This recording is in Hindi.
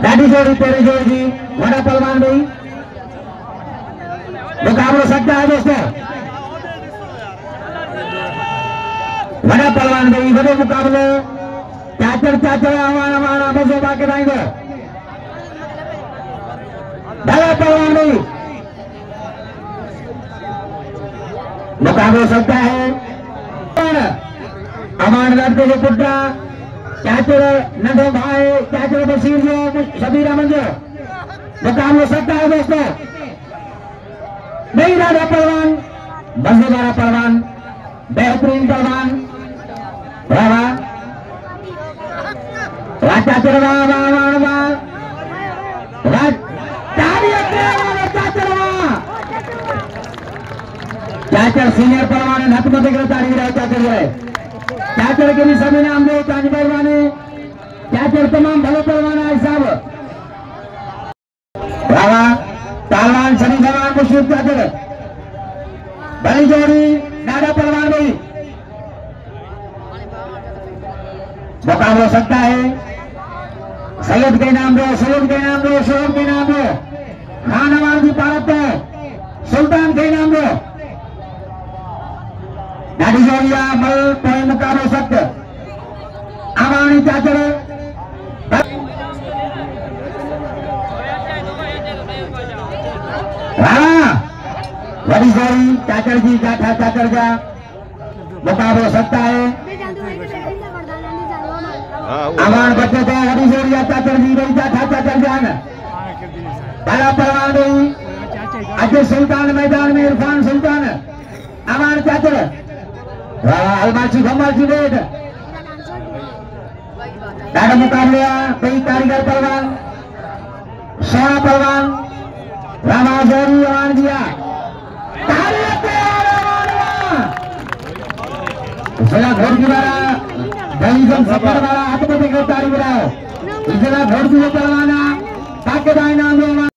दादी जोड़ी तेरी जोड़ी बड़ा पहलवान भाई मुकाबला सकता है दोस्तों। बड़ा पहलवान भाई बड़े मुकाबले चाचर हमारा बसो बाके जाएंगे। बड़ा पहलवान भाई मुकाबला सकता है। हमारे लड़के जो पुट्टा चाचर नंदो भाई चाचर बशीर जो शबीर अमन जो मुकाबला सकता है दोस्तों। नहीं राधा पहलवान मजेदार पहलवान बेहतरीन पहलवान चाचर चाचर सीनियर पहलवान हाथ में देख तारी रहे चाचर के भी सभी नाम दो चांद पहलवान चाचर तमाम भले पहलवान है साहब पहलवान शनि भगवान को शुभ चाचर बड़ी जोड़ी दादा पहलवान भाई मुकाबला हो सकता है। सैयद के नाम दो सैयद के नाम दो शोहब के नाम दो खान अमान की पारत सुल्तान के नाम दो दादी जोड़िया मल कोई मुकाबला हो सकते अमानी चाचर बड़ी जोड़ी चाचर जी का था चाचर का मुकाबला हो सकता है। अमान बच्चे थे हरी जोड़िया चाचर जी रही था चाचर जान बड़ा पहलवान रही अजय सुल्तान मैदान में इरफान सुल्तान अमान चाचर अलमाची खम्बाची बेट दादा मुकाबले कई कारीगर पहलवान सोना पहलवान रामा जोड़ी अमान दिया घोड़ की बारा सफर वाला हाथ में देखो तारी बनाओ इतना घोड़ की पहलवाना ताके दाई नाम